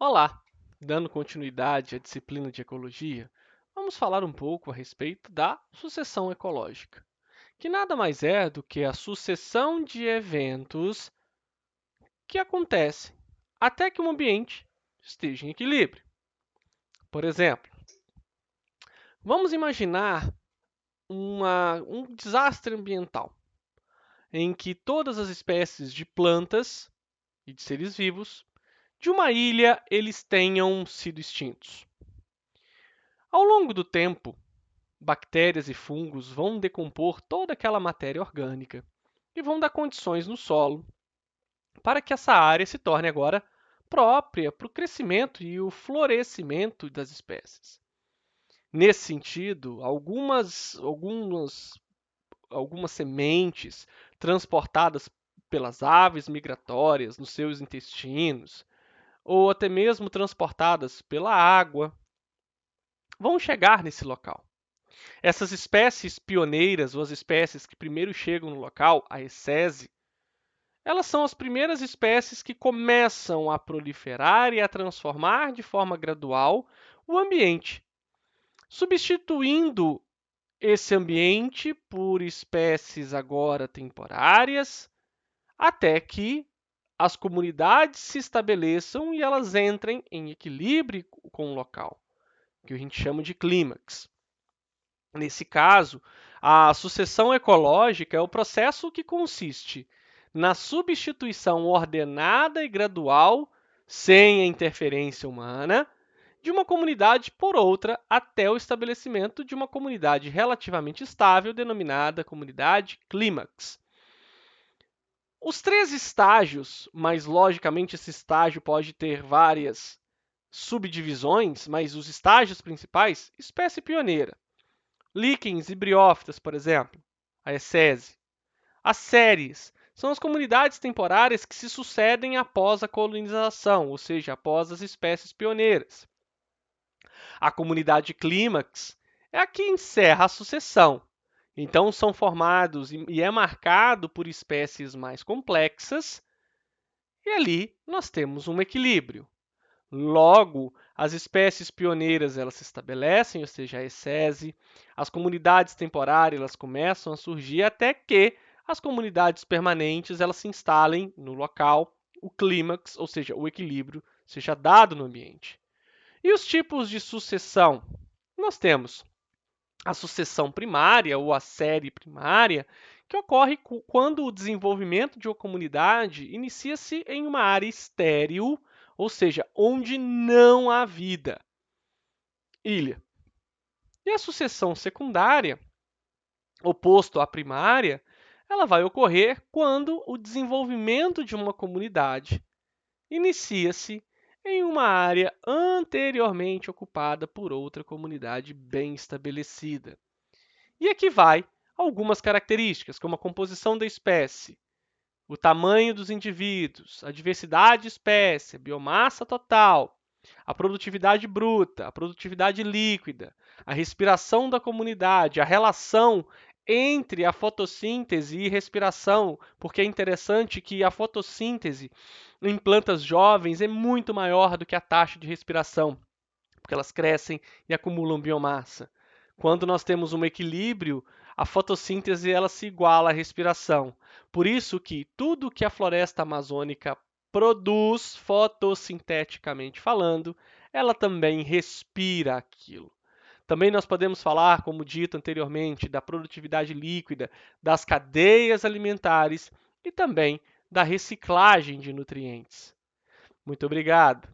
Olá! Dando continuidade à disciplina de ecologia, vamos falar um pouco a respeito da sucessão ecológica, que nada mais é do que a sucessão de eventos que acontecem até que o ambiente esteja em equilíbrio. Por exemplo, vamos imaginar um desastre ambiental em que todas as espécies de plantas e de seres vivos de uma ilha eles tenham sido extintos. Ao longo do tempo, bactérias e fungos vão decompor toda aquela matéria orgânica e vão dar condições no solo para que essa área se torne agora própria para o crescimento e o florescimento das espécies. Nesse sentido, algumas sementes transportadas pelas aves migratórias nos seus intestinos, ou até mesmo transportadas pela água, vão chegar nesse local. Essas espécies pioneiras, ou as espécies que primeiro chegam no local, a ecese, elas são as primeiras espécies que começam a proliferar e a transformar de forma gradual o ambiente, substituindo esse ambiente por espécies agora temporárias, até que as comunidades se estabeleçam e elas entrem em equilíbrio com o local, que a gente chama de clímax. Nesse caso, a sucessão ecológica é o processo que consiste na substituição ordenada e gradual, sem a interferência humana, de uma comunidade por outra até o estabelecimento de uma comunidade relativamente estável, denominada comunidade clímax. Os três estágios, mas logicamente esse estágio pode ter várias subdivisões, mas os estágios principais, espécie pioneira. Líquens e briófitas, por exemplo, a ecese. As séries são as comunidades temporárias que se sucedem após a colonização, ou seja, após as espécies pioneiras. A comunidade clímax é a que encerra a sucessão. Então, são formados e é marcado por espécies mais complexas, e ali nós temos um equilíbrio. Logo, as espécies pioneiras elas se estabelecem, ou seja, a ecese, as comunidades temporárias elas começam a surgir até que as comunidades permanentes elas se instalem no local, o clímax, ou seja, o equilíbrio, seja dado no ambiente. E os tipos de sucessão? Nós temos a sucessão primária ou a série primária, que ocorre quando o desenvolvimento de uma comunidade inicia-se em uma área estéril, ou seja, onde não há vida. Ilha. E a sucessão secundária, oposto à primária, ela vai ocorrer quando o desenvolvimento de uma comunidade inicia-se em uma área anteriormente ocupada por outra comunidade bem estabelecida. E aqui vai algumas características, como a composição da espécie, o tamanho dos indivíduos, a diversidade de espécie, a biomassa total, a produtividade bruta, a produtividade líquida, a respiração da comunidade, a relação entre a fotossíntese e respiração, porque é interessante que a fotossíntese em plantas jovens é muito maior do que a taxa de respiração, porque elas crescem e acumulam biomassa. Quando nós temos um equilíbrio, a fotossíntese ela se iguala à respiração. Por isso que tudo que a floresta amazônica produz, fotossinteticamente falando, ela também respira aquilo. Também nós podemos falar, como dito anteriormente, da produtividade líquida, das cadeias alimentares e também da reciclagem de nutrientes. Muito obrigado!